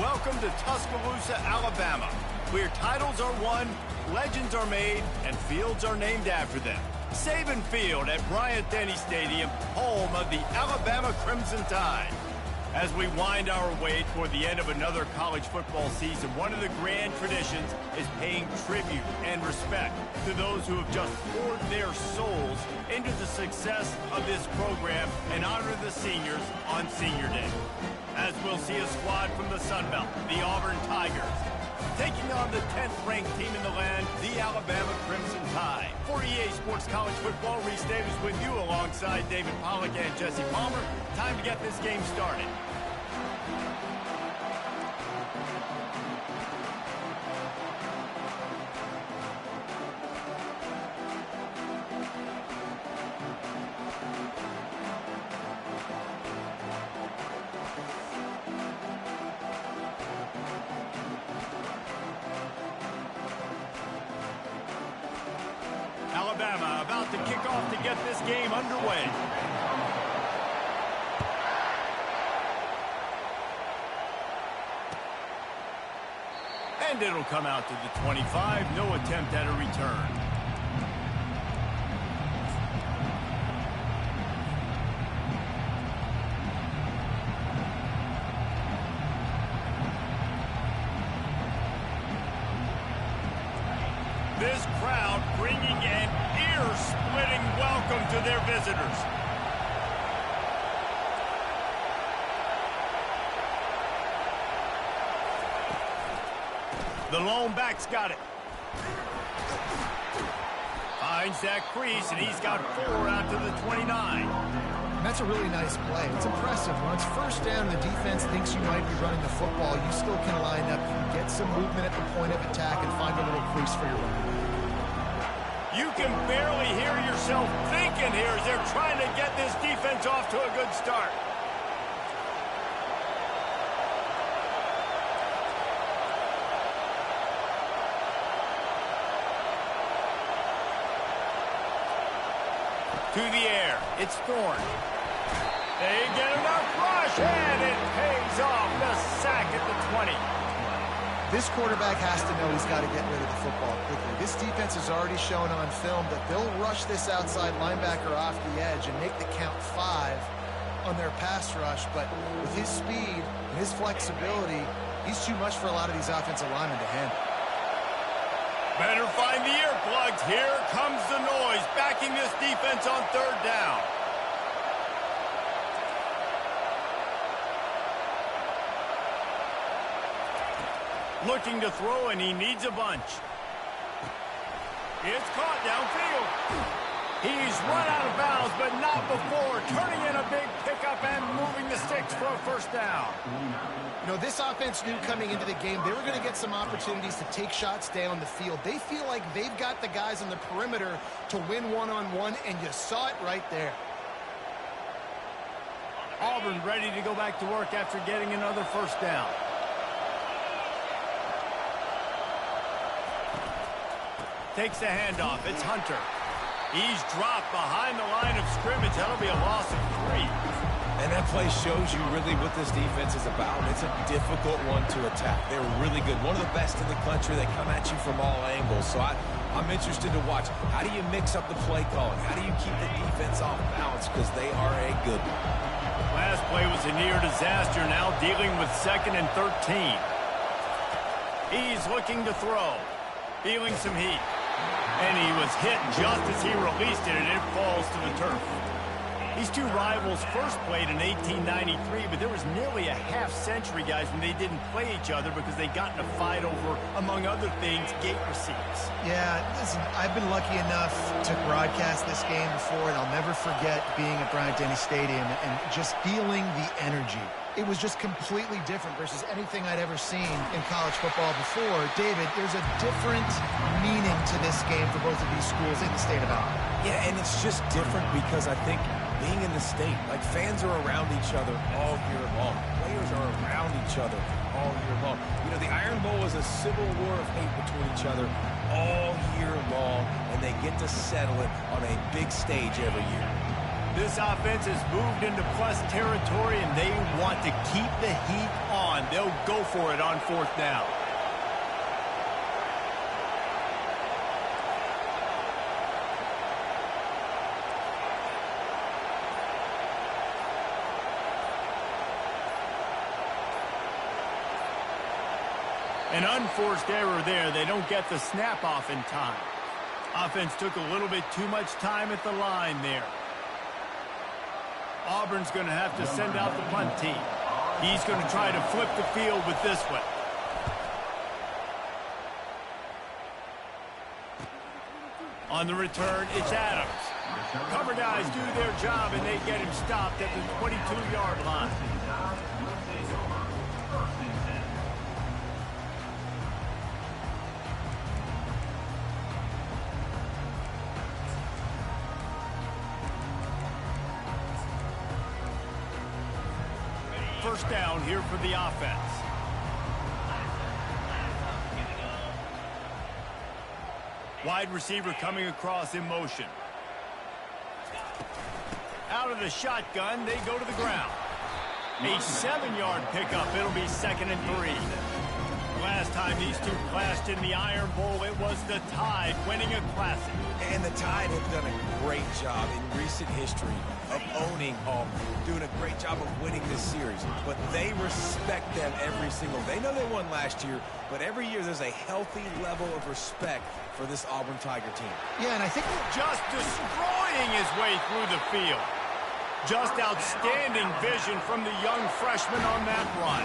Welcome to Tuscaloosa, Alabama, where titles are won, legends are made, and fields are named after them. Saban Field at Bryant-Denny Stadium, home of the Alabama Crimson Tide. As we wind our way toward the end of another college football season, one of the grand traditions is paying tribute and respect to those who have just poured their souls into the success of this program and honor the seniors on Senior Day. As we'll see a squad from the Sun Belt, the Auburn Tigers, taking on the 10th-ranked team in the land, the Alabama Crimson Tide. For EA Sports College Football, Reese Davis with you alongside David Pollack and Jesse Palmer. Time to get this game started. Alabama about to kick off to get this game underway. And it'll come out to the 25. No attempt at a return. This crowd bringing an ear-splitting welcome to their visitors. The lone back's got it. Finds that crease, and he's got 4 out to the 29. That's a really nice play. It's impressive. When it's first down and the defense thinks you might be running the football, you still can line up, get some movement at the point of attack, and find a little crease for your run. You can barely hear yourself thinking here as they're trying to get this defense off to a good start. To the air, it's Thorne. They get enough rush, and it pays off. The sack at the 20. This quarterback has to know he's got to get rid of the football quickly. This defense has already shown on film that they'll rush this outside linebacker off the edge and make the count 5 on their pass rush. But with his speed and his flexibility, he's too much for a lot of these offensive linemen to handle. Better find the earplugs. Here comes the noise, backing this defense on 3rd down. Looking to throw, and he needs a bunch. It's caught downfield. He's run out of bounds, but not before turning in a big pickup and moving the sticks for a 1st down. You know, this offense knew coming into the game they were going to get some opportunities to take shots down the field. They feel like they've got the guys on the perimeter to win one-on-one, and you saw it right there. Auburn ready to go back to work after getting another 1st down. Takes the handoff. It's Hunter. He's dropped behind the line of scrimmage. That'll be a loss of 3. And that play shows you really what this defense is about. It's a difficult one to attack. They're really good. One of the best in the country. They come at you from all angles. So I'm interested to watch. How do you mix up the play calling? How do you keep the defense off balance? Because they are a good one. Last play was a near disaster. Now dealing with 2nd and 13. He's looking to throw. Feeling some heat. And he was hit just as he released it, and it falls to the turf. These two rivals first played in 1893, but there was nearly a half-century, guys, when they didn't play each other because they got in a fight over, among other things, gate receipts. Yeah, listen, I've been lucky enough to broadcast this game before, and I'll never forget being at Bryant-Denny Stadium and just feeling the energy. It was just completely different versus anything I'd ever seen in college football before. David, there's a different meaning to this game for both of these schools in the state of Alabama. Yeah, and it's just different because I think being in the state, like fans are around each other all year long. Players are around each other all year long. You know, the Iron Bowl is a civil war of hate between each other all year long, and they get to settle it on a big stage every year. This offense has moved into plus territory, and they want to keep the heat on run. They'll go for it on 4th down. An unforced error there. They don't get the snap off in time. Offense took a little bit too much time at the line there. Auburn's going to have to send out the punt team. He's going to try to flip the field with this one. On the return, it's Adams. Cover guys do their job, and they get him stopped at the 22-yard line. First down here for the offense. Wide receiver coming across in motion. Out of the shotgun, they go to the ground. A 7-yard pickup. It'll be 2nd and 3. Last time these two clashed in the Iron Bowl, it was the Tide winning a classic. And the Tide have done a great job in recent history of owning Auburn, doing a great job of winning this series. But they respect them every single. They know they won last year, but every year there's a healthy level of respect for this Auburn Tiger team. Yeah, and I think just destroying his way through the field. Just outstanding vision from the young freshman on that run.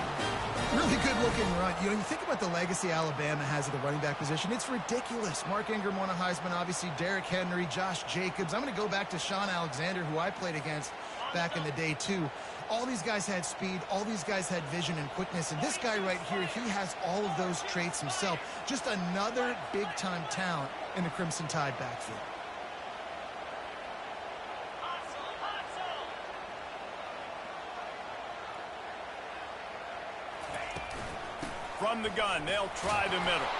Really good-looking run. You know, you think about the legacy Alabama has at the running back position. It's ridiculous. Mark Ingram won a Heisman, obviously. Derrick Henry, Josh Jacobs. I'm going to go back to Sean Alexander, who I played against back in the day, too. All these guys had speed. All these guys had vision and quickness. And this guy right here, he has all of those traits himself. Just another big-time talent in the Crimson Tide backfield. From the gun, they'll try the middle.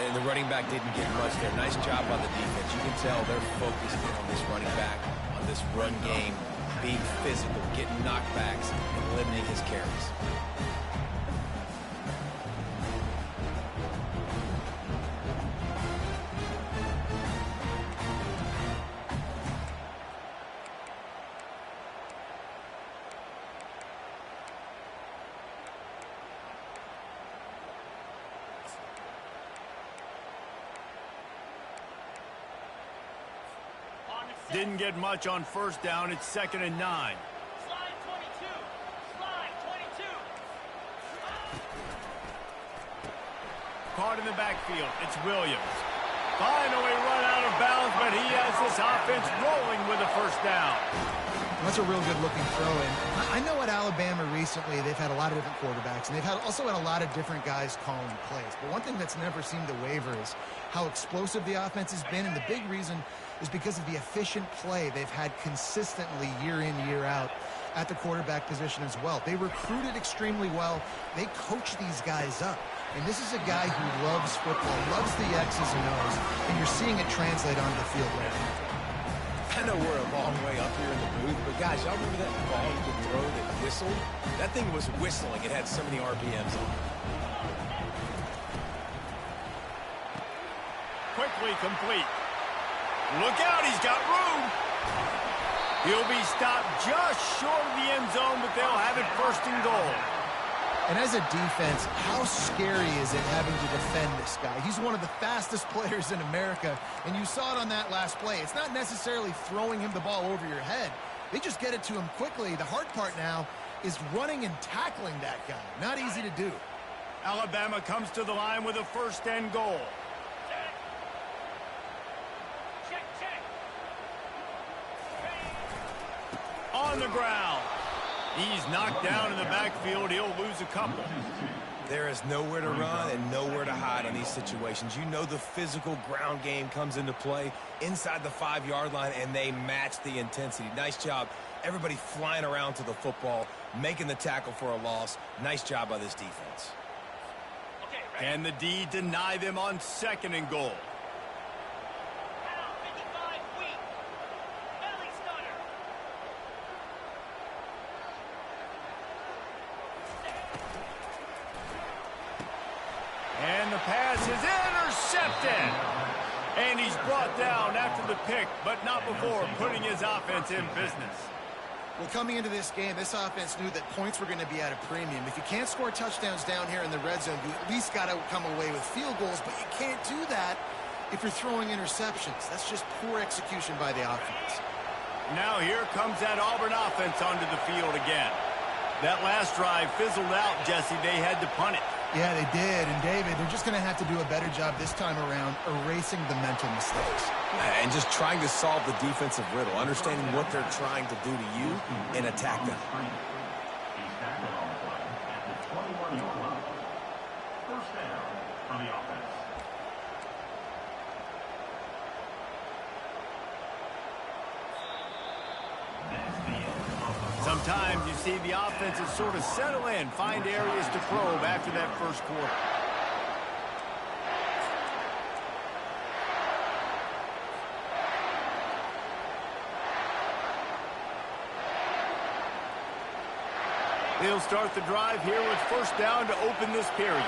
And the running back didn't get much there. Nice job by the defense. You can tell they're focused in on this running back, on this run game, being physical, getting knockbacks, and limiting his carries. Didn't get much on 1st down. It's 2nd and 9. Slide 22. Slide 22. Caught in the backfield. It's Williams. Finally run out of bounds, but he has this offense rolling with a 1st down. That's a real good-looking throw. And I know at Alabama recently they've had a lot of different quarterbacks, and they've also had a lot of different guys calling plays. But one thing that's never seemed to waver is how explosive the offense has been, and the big reason is because of the efficient play they've had consistently year in, year out at the quarterback position as well. They recruited extremely well. They coach these guys up. And this is a guy who loves football, loves the X's and O's, and you're seeing it translate onto the field right now. I know we're a long way up here in the booth, but guys, y'all remember that ball you could throw that whistled? That thing was whistling. It had so many RPMs on it. Quickly complete. Look out, he's got room. He'll be stopped just short of the end zone, but they'll have it 1st and goal. And as a defense, how scary is it having to defend this guy? He's one of the fastest players in America, and you saw it on that last play. It's not necessarily throwing him the ball over your head. They just get it to him quickly. The hard part now is running and tackling that guy. Not easy to do. Alabama comes to the line with a 1st and goal. On the ground. He's knocked down in the backfield. He'll lose a couple. There is nowhere to run and nowhere to hide on these situations. You know the physical ground game comes into play inside the 5-yard line, and they match the intensity. Nice job. Everybody flying around to the football, making the tackle for a loss. Nice job by this defense. Can the D deny them on 2nd and goal? is intercepted. And he's brought down after the pick, but not before putting his offense in business. Well, coming into this game, this offense knew that points were going to be at a premium. If you can't score touchdowns down here in the red zone, you at least got to come away with field goals, but you can't do that if you're throwing interceptions. That's just poor execution by the offense. Now here comes that Auburn offense onto the field again. That last drive fizzled out, Jesse. They had to punt it. Yeah, they did. And, David, they're just going to have to do a better job this time around erasing the mental mistakes. And just trying to solve the defensive riddle, understanding what they're trying to do to you and attack them. First down on the offense. Sometimes you see the offenses sort of settle in, find areas to probe after that first quarter. They'll start the drive here with first down to open this period.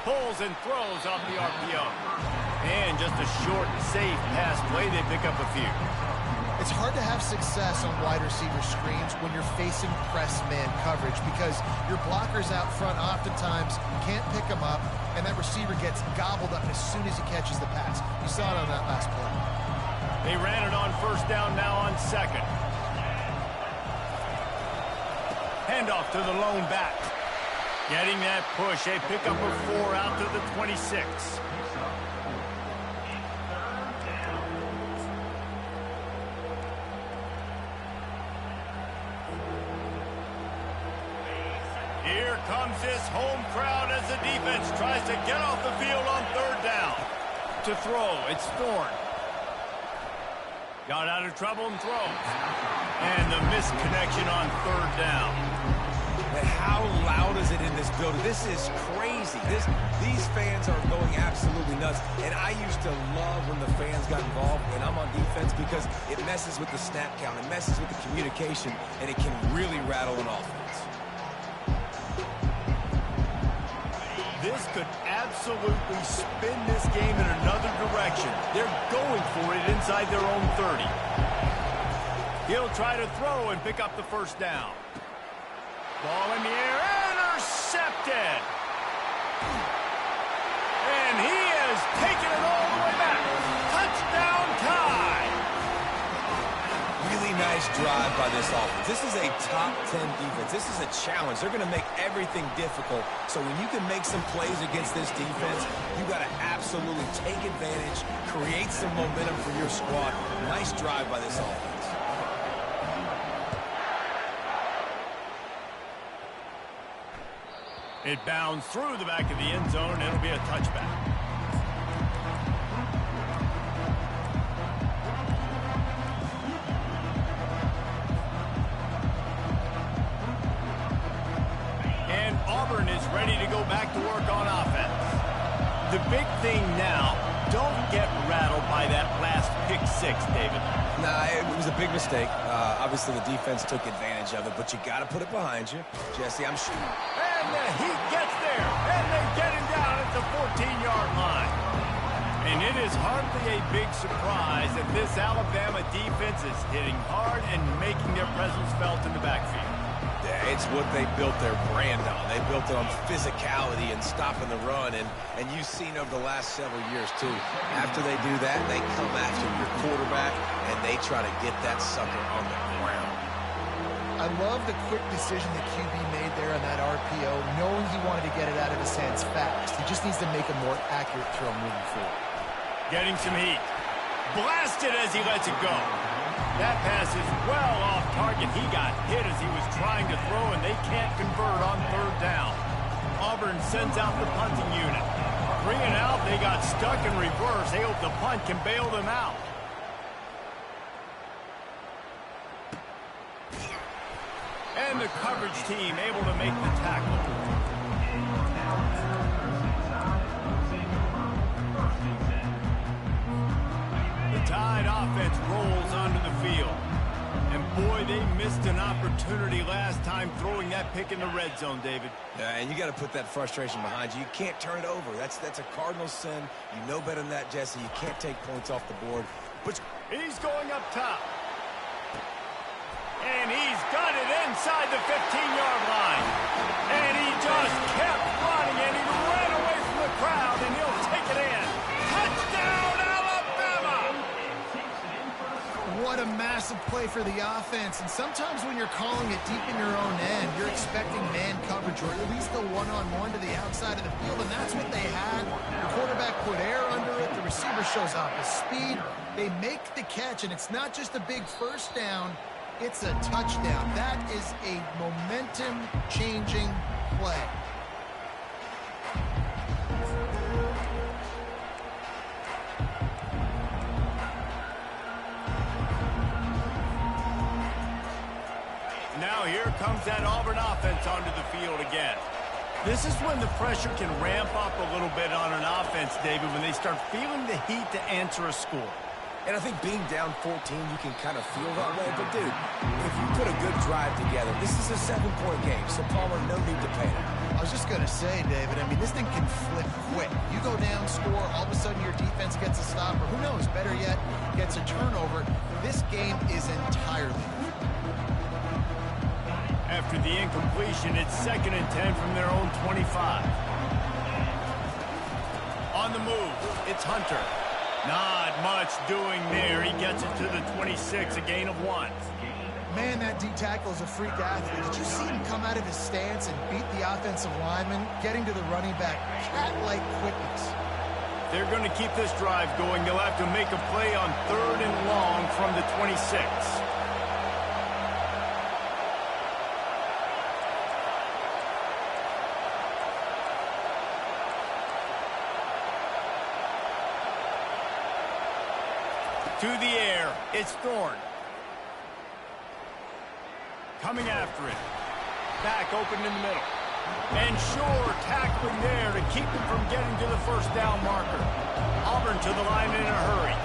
Pulls and throws off the RPO. And just a short, safe pass play, they pick up a few. It's hard to have success on wide receiver screens when you're facing press man coverage because your blockers out front oftentimes can't pick them up, and that receiver gets gobbled up as soon as he catches the pass. You saw it on that last play. They ran it on first down, now on second. Handoff to the lone back. Getting that push, a pickup of 4 out to the 26. Here comes this home crowd as the defense tries to get off the field on third down. To throw, it's Thorne. Got out of trouble and throws. And the misconnection on third down. But how loud is it in this building? This is crazy. These fans are going absolutely nuts. And I used to love when the fans got involved when I'm on defense because it messes with the snap count. It messes with the communication, and it can really rattle an offense. This could absolutely spin this game in another direction. They're going for it inside their own 30. He'll try to throw and pick up the first down. Ball in the air, intercepted. And he has taken it all the way back. Touchdown tie. Really nice drive by this offense. This is a top 10 defense. This is a challenge. They're going to make everything difficult. So when you can make some plays against this defense, you got to absolutely take advantage, create some momentum for your squad. Nice drive by this offense. It bounds through the back of the end zone. It'll be a touchback. And Auburn is ready to go back to work on offense. The big thing now, don't get rattled by that last pick six, David. Nah, it was a big mistake. Obviously, the defense took advantage of it, but you got to put it behind you. Jesse, I'm shooting. And he gets there, and they get him down at the 14-yard line. And it is hardly a big surprise that this Alabama defense is hitting hard and making their presence felt in the backfield. Yeah, it's what they built their brand on. They built it on physicality and stopping the run, and you've seen over the last several years, too. After they do that, they come after your quarterback, and they try to get that sucker on the ground. I love the quick decision that QB made there on that RPO, knowing he wanted to get it out of his hands fast. He just needs to make a more accurate throw moving forward. Getting some heat. Blasted as he lets it go. That pass is well off target. He got hit as he was trying to throw, and they can't convert on third down. Auburn sends out the punting unit. 3 and out, they got stuck in reverse. They hope the punt can bail them out. And the coverage team able to make the tackle. The Tide offense rolls onto the field. And Boy, they missed an opportunity last time throwing that pick in the red zone, David. Yeah, and you got to put that frustration behind you. You can't turn it over. That's a Cardinal sin. You know better than that, Jesse. You can't take points off the board. But he's going up top. And he's got it inside the 15-yard line. And he just kept running, and he ran away from the crowd, and he'll take it in. Touchdown, Alabama! What a massive play for the offense. And sometimes when you're calling it deep in your own end, you're expecting man coverage or at least a one-on-one to the outside of the field, and that's what they had. The quarterback put air under it. The receiver shows off his speed. They make the catch, and it's not just a big first down. It's a touchdown. That is a momentum-changing play. Now here comes that Auburn offense onto the field again. This is when the pressure can ramp up a little bit on an offense, David, when they start feeling the heat to answer a score. And I think being down 14, you can kind of feel that way. But, dude, if you put a good drive together, this is a 7-point game, so Palmer, no need to panic. I was just going to say, David, I mean, this thing can flip quick. You go down, score, all of a sudden your defense gets a stop, or who knows, better yet, gets a turnover. This game is entirely. After the incompletion, it's 2nd and 10 from their own 25. On the move, it's Hunter. Not much doing there. He gets it to the 26, a gain of 1. Man, that D tackle is a freak athlete. Did you see him come out of his stance and beat the offensive lineman, getting to the running back? Cat-like quickness. They're going to keep this drive going. They'll have to make a play on 3rd and long from the 26. To the air, it's Thorne. Coming after it. Back open in the middle. And Shore tackling there to keep him from getting to the first down marker. Auburn to the line in a hurry.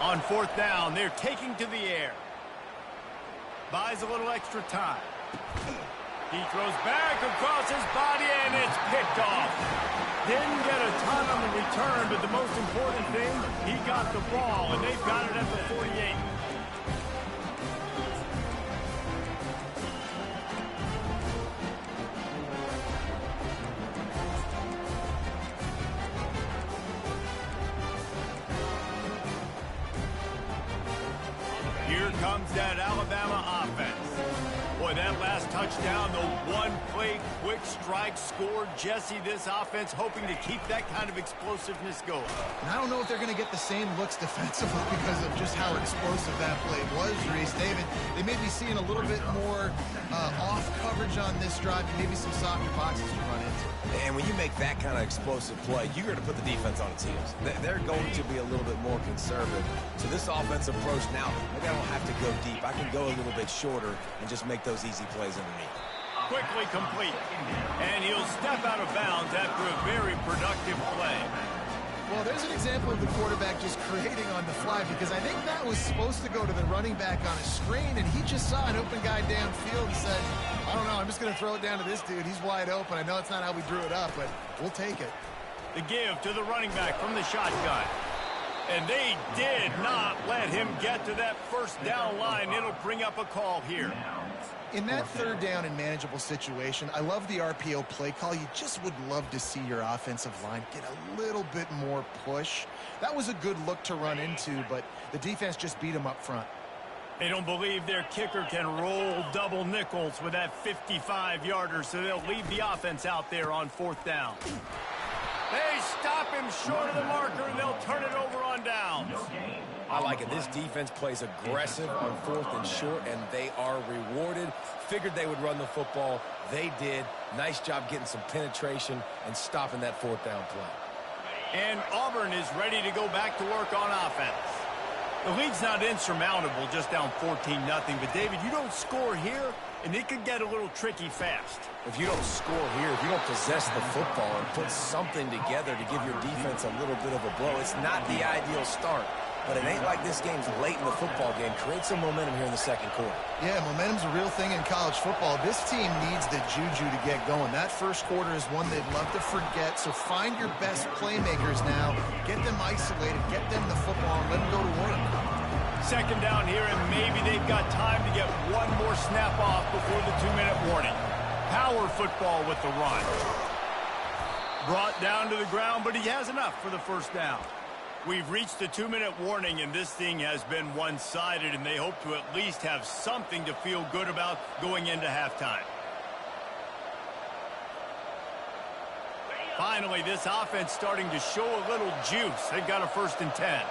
On 4th down, they're taking to the air. Buys a little extra time. He throws back across his body, and it's picked off. Didn't get a ton on the return, but the most important thing, he got the ball, and they've got it at the 48. Here comes that Alabama offense. Boy, that last touchdown, the one-play quick strike score. Jesse, this offense hoping to keep that kind of explosiveness going. And I don't know if they're going to get the same looks defensively because of just how explosive that play was, Reese. David, they may be seeing a little bit more off coverage on this drive, and maybe some softer boxes to run into. And when you make that kind of explosive play, you're going to put the defense on its heels. They're going to be a little bit more conservative. So this offensive approach now, maybe I don't have to go deep. I can go a little bit shorter and just make those easy plays underneath. Quickly complete. And he'll step out of bounds after a very productive play. Well, there's an example of the quarterback just creating on the fly, because I think that was supposed to go to the running back on a screen, and he just saw an open guy downfield and said, I don't know, I'm just going to throw it down to this dude. He's wide open. I know it's not how we drew it up, but we'll take it. The give to the running back from the shotgun. And they did not let him get to that first down line. It'll bring up a call here. In that 3rd down and manageable situation, I love the RPO play call. You just would love to see your offensive line get a little bit more push. That was a good look to run into, but the defense just beat them up front. They don't believe their kicker can roll double nickels with that 55-yarder, so they'll leave the offense out there on 4th down. They stop him short of the marker, and they'll turn it over on downs. I like it. This defense plays aggressive on 4th and short, and they are rewarded. Figured they would run the football. They did. Nice job getting some penetration and stopping that 4th down play. And Auburn is ready to go back to work on offense. The lead's not insurmountable, just down 14-0. But, David, you don't score here, and it could get a little tricky fast. If you don't score here, if you don't possess the football and put something together to give your defense a little bit of a blow, it's not the ideal start. But it ain't like this game's late in the football game. Create some momentum here in the second quarter. Yeah, momentum's a real thing in college football. This team needs the juju to get going. That first quarter is one they'd love to forget, so find your best playmakers now. Get them isolated, get them the football, and let them go to work. Second down here, and maybe they've got time to get one more snap off before the 2-minute warning. Power football with the run. Brought down to the ground, but he has enough for the first down. We've reached the 2-minute warning, and this thing has been one-sided, and they hope to at least have something to feel good about going into halftime. Finally, this offense starting to show a little juice. They've got a 1st and 10.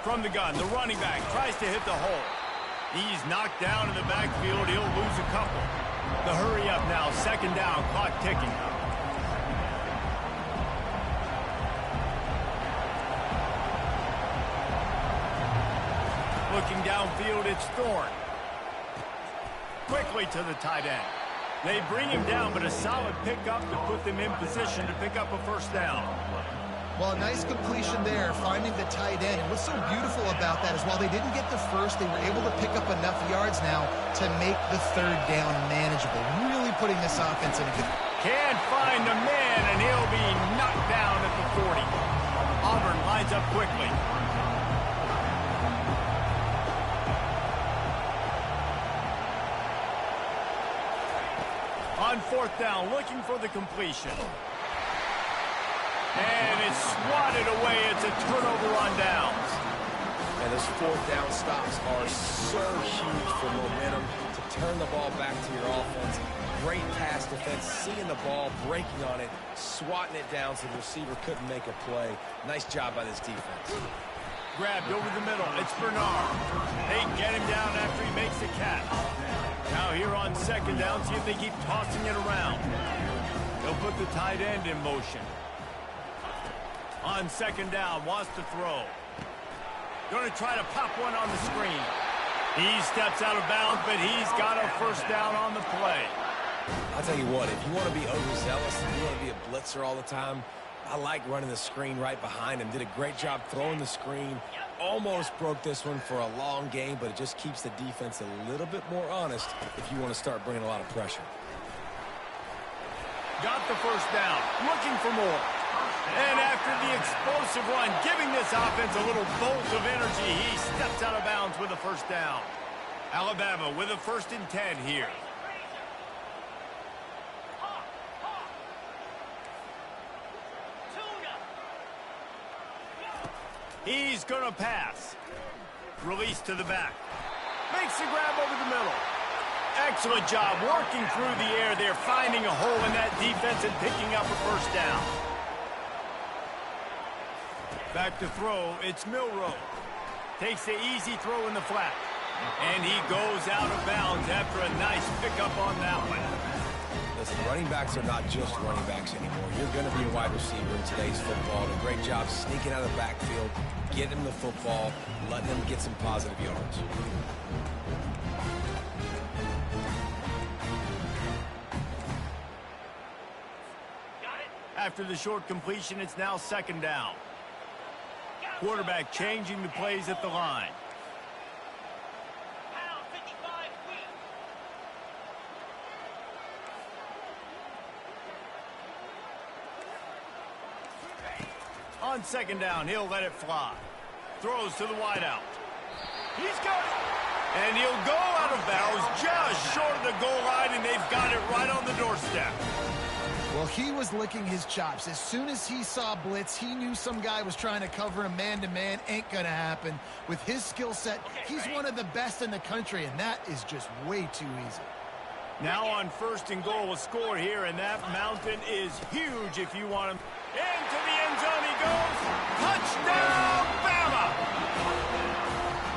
From the gun, the running back tries to hit the hole. He's knocked down in the backfield. He'll lose a couple. The hurry up now, 2nd down, clock ticking. Looking downfield, it's Thorne. Quickly to the tight end. They bring him down, but a solid pickup to put them in position to pick up a 1st down. Well, a nice completion there, finding the tight end. And what's so beautiful about that is while they didn't get the first, they were able to pick up enough yards now to make the 3rd down manageable. Really putting this offense in a good... Can't find the man, and he'll be knocked down at the 40. Auburn lines up quickly. On 4th down, looking for the completion. And it's swatted away. It's a turnover on downs. And those 4th down stops are so huge for momentum to turn the ball back to your offense. Great pass defense, seeing the ball, breaking on it, swatting it down so the receiver couldn't make a play. Nice job by this defense. Grabbed over the middle. It's Bernard. They get him down after he makes the catch. Now here on 2nd down, see if they keep tossing it around. They'll put the tight end in motion. On 2nd down, wants to throw. Going to try to pop one on the screen. He steps out of bounds, but he's got a 1st down on the play. I'll tell you what, if you want to be overzealous, if you want to be a blitzer all the time, I like running the screen right behind him. Did a great job throwing the screen. Almost broke this one for a long game, but it just keeps the defense a little bit more honest if you want to start bringing a lot of pressure. Got the 1st down, looking for more. And after the explosive run, giving this offense a little bolt of energy, he steps out of bounds with a 1st down. Alabama with a 1st and 10 here. He's going to pass. Release to the back. Makes the grab over the middle. Excellent job working through the air there, finding a hole in that defense and picking up a 1st down. Back to throw, it's Milroe. Takes the easy throw in the flat. And he goes out of bounds after a nice pickup on that one. Listen, running backs are not just running backs anymore. You're going to be a wide receiver in today's football. A great job sneaking out of the backfield, getting him the football, letting him get some positive yards. After the short completion, it's now 2nd down. Quarterback changing the plays at the line. On 2nd down, he'll let it fly. Throws to the wideout. He's got it. And he'll go out of bounds just short of the goal line, and they've got it right on the doorstep. Well, he was licking his chops. As soon as he saw blitz, he knew some guy was trying to cover him man-to-man. Ain't going to happen. With his skill set, he's one of the best in the country, and that is just way too easy. Now on 1st and goal, a score here, and that mountain is huge if you want him. Into the end zone he goes. Touchdown, Bama!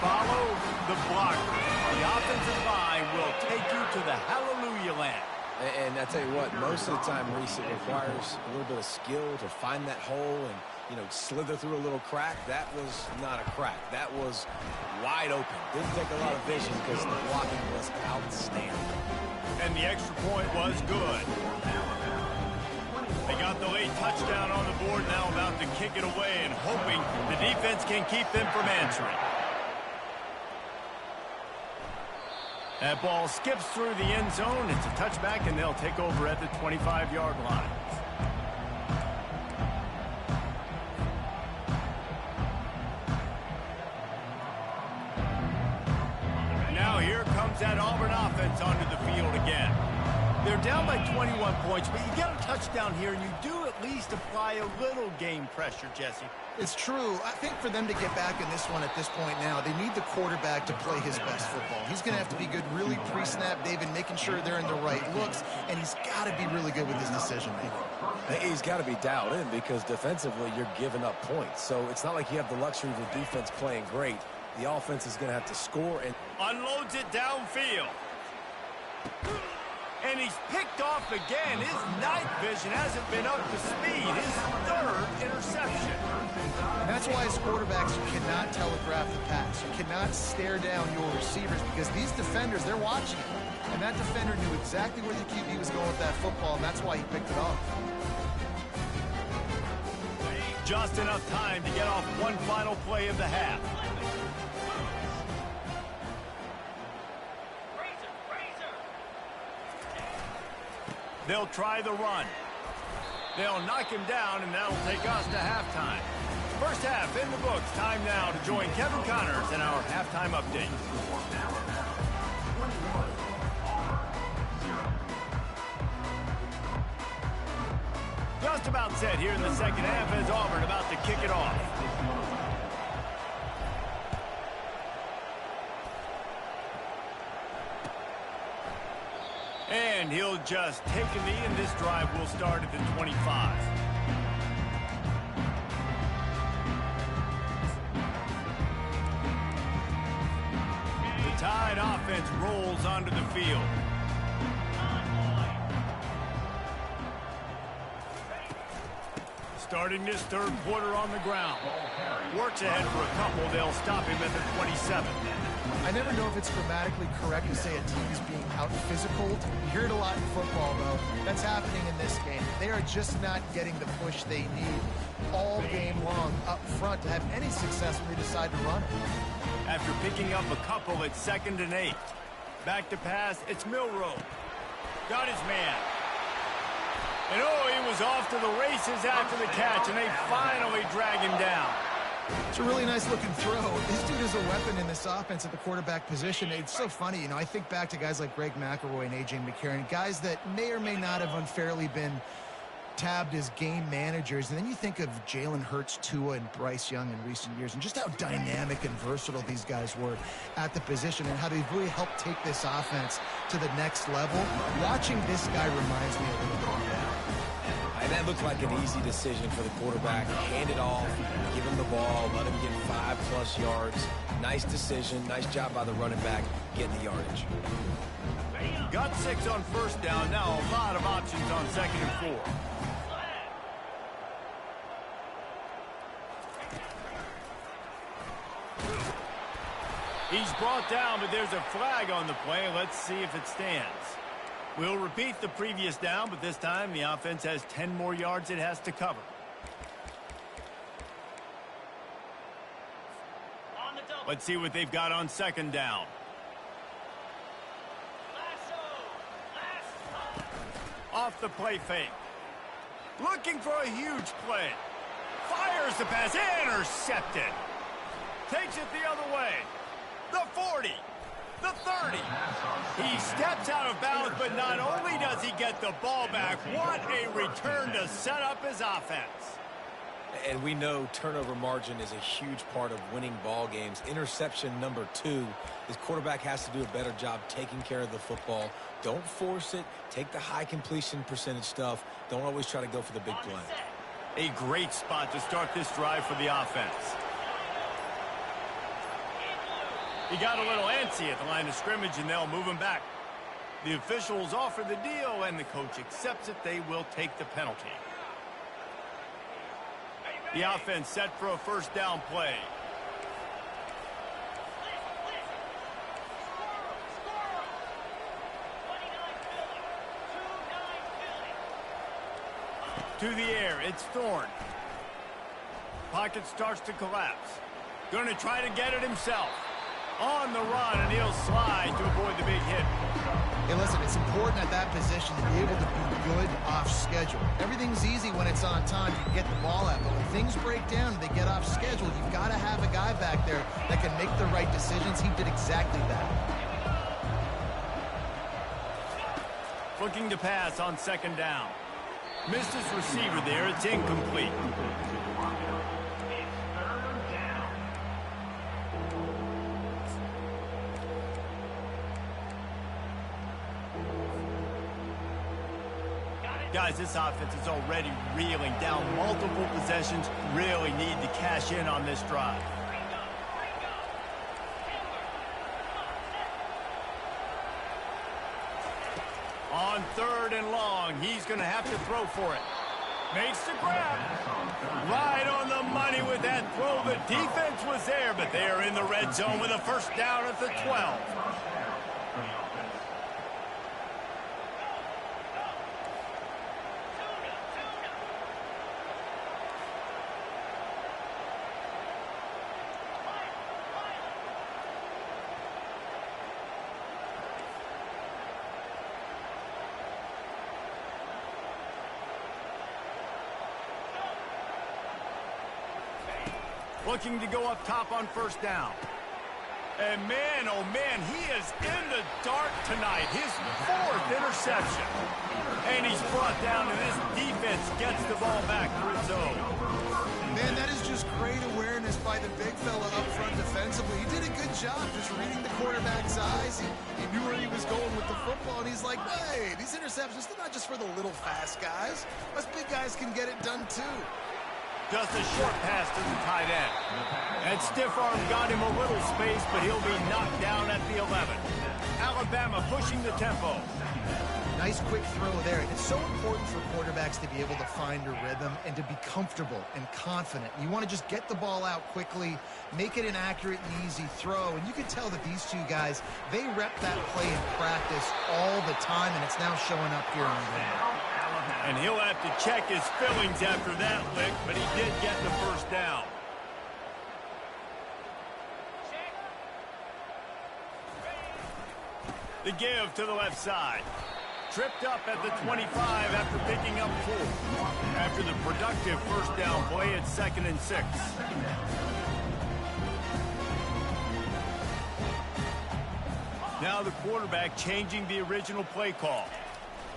Follow the blocker. The offensive line will take you to the hallelujah land. And I tell you what, most of the time, Reese, it requires a little bit of skill to find that hole and, you know, slither through a little crack. That was not a crack. That was wide open. Didn't take a lot of vision because the blocking was outstanding. And the extra point was good. They got the late touchdown on the board, now about to kick it away and hoping the defense can keep them from answering. That ball skips through the end zone. It's a touchback, and they'll take over at the 25-yard line. Now here comes that Auburn offense onto the field again. They're down by 21 points, but you get a touchdown here, and you do at least apply a little game pressure, Jesse. It's true. I think for them to get back in this one at this point now, they need the quarterback to play his best football. He's going to have to be good really pre-snap, David, making sure they're in the right looks, and he's got to be really good with his decision-making. He's got to be dialed in because defensively you're giving up points. So it's not like you have the luxury of the defense playing great. The offense is going to have to score and unloads it downfield. And he's picked off again. His night vision hasn't been up to speed. His third interception. And that's why as quarterbacks, you cannot telegraph the pass. You cannot stare down your receivers because these defenders, they're watching it. And that defender knew exactly where the QB was going with that football, and that's why he picked it off. Just enough time to get off one final play of the half. They'll try the run. They'll knock him down, and that'll take us to halftime. First half in the books. Time now to join Kevin Connors in our halftime update. Just about set here in the second half as Auburn about to kick it off. And he'll just take a knee, and this drive will start at the 25. The Tide offense rolls onto the field. Starting this third quarter on the ground. Works ahead for a couple. They'll stop him at the 27. I never know if it's grammatically correct to say a team is being out-physical. You hear it a lot in football, though. That's happening in this game. They are just not getting the push they need all game long up front to have any success when they decide to run it. After picking up a couple at 2nd and 8. Back to pass, it's Milroe. Got his man. And oh, he was off to the races after the catch, and they finally drag him down. It's a really nice-looking throw. This dude is a weapon in this offense at the quarterback position. It's so funny, you know, I think back to guys like Greg McElroy and A.J. McCarron, guys that may or may not have unfairly been tabbed as game managers. And then you think of Jalen Hurts, Tua, and Bryce Young in recent years, and just how dynamic and versatile these guys were at the position and how they've really helped take this offense to the next level. Watching this guy reminds me a little bit of that. And that looked like an easy decision for the quarterback. Hand it off, give him the ball, let him get 5+ yards. Nice decision. Nice job by the running back getting the yardage. Got 6 on first down. Now a lot of options on 2nd and 4. He's brought down, but there's a flag on the play. Let's see if it stands. We'll repeat the previous down, but this time the offense has 10 more yards it has to cover. Let's see what they've got on 2nd down. Off the play fake. Looking for a huge play. Fires the pass. Intercepted. Takes it the other way. The 40. The 30. He steps out of bounds, but not only does he get the ball back, what a return to set up his offense. And we know turnover margin is a huge part of winning ball games. Interception number 2. His quarterback has to do a better job taking care of the football. Don't force it. Take the high completion percentage stuff. Don't always try to go for the big play. A great spot to start this drive for the offense. He got a little antsy at the line of scrimmage, and they'll move him back. The officials offer the deal, and the coach accepts it. They will take the penalty. The offense set for a first down play. To the air, it's Thorne. Pocket starts to collapse. Going to try to get it himself. On the run, and he'll slide to avoid the big hit. Hey, listen, it's important at that position to be able to be good off schedule. Everything's easy when it's on time. You can get the ball out, but when things break down and they get off schedule, you've got to have a guy back there that can make the right decisions. He did exactly that. Looking to pass on second down. Missed his receiver there. It's incomplete. Guys, this offense is already reeling down multiple possessions. Really need to cash in on this drive. On third and long, he's going to have to throw for it. Makes the grab. Right on the money with that throw. The defense was there, but they are in the red zone with a first down at the 12. Looking to go up top on first down. And man, oh man, he is in the dark tonight. His fourth interception. And he's brought down, and this defense gets the ball back for its own. Man, that is just great awareness by the big fella up front defensively. He did a good job just reading the quarterback's eyes. He knew where he was going with the football, and he's like, hey, these interceptions, they're not just for the little fast guys. Us big guys can get it done too. Just a short pass to the tight end. And stiff arm got him a little space, but he'll be knocked down at the 11. Alabama pushing the tempo. Nice quick throw there. It's so important for quarterbacks to be able to find a rhythm and to be comfortable and confident. You want to just get the ball out quickly, make it an accurate and easy throw. And you can tell that these two guys, they rep that play in practice all the time, and it's now showing up here on the game. And he'll have to check his fillings after that lick, but he did get the first down. The give to the left side. Tripped up at the 25 after picking up 4. After the productive first down play, it's 2nd and 6. Now the quarterback changing the original play call.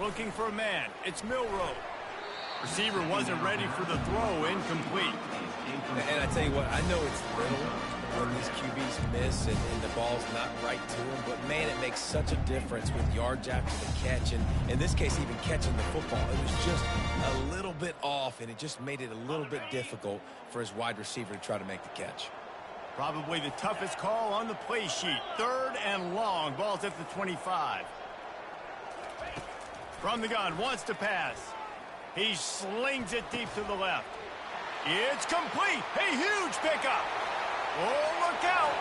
Looking for a man. It's Milroe. Receiver wasn't ready for the throw. Incomplete. And I tell you what, I know it's little when these QBs miss and the ball's not right to them, but man, it makes such a difference with yards after the catch, and in this case, even catching the football. It was just a little bit off, and it just made it a little bit difficult for his wide receiver to try to make the catch. Probably the toughest call on the play sheet. 3rd and long. Ball's at the 25. From the gun, wants to pass. He slings it deep to the left. It's complete. A huge pickup. Oh, look out.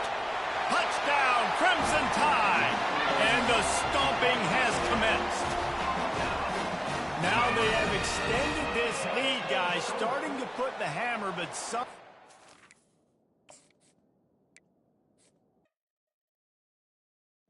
Touchdown, Crimson Tide. And the stomping has commenced. Now they have extended this lead, guys, starting to put the hammer, but some...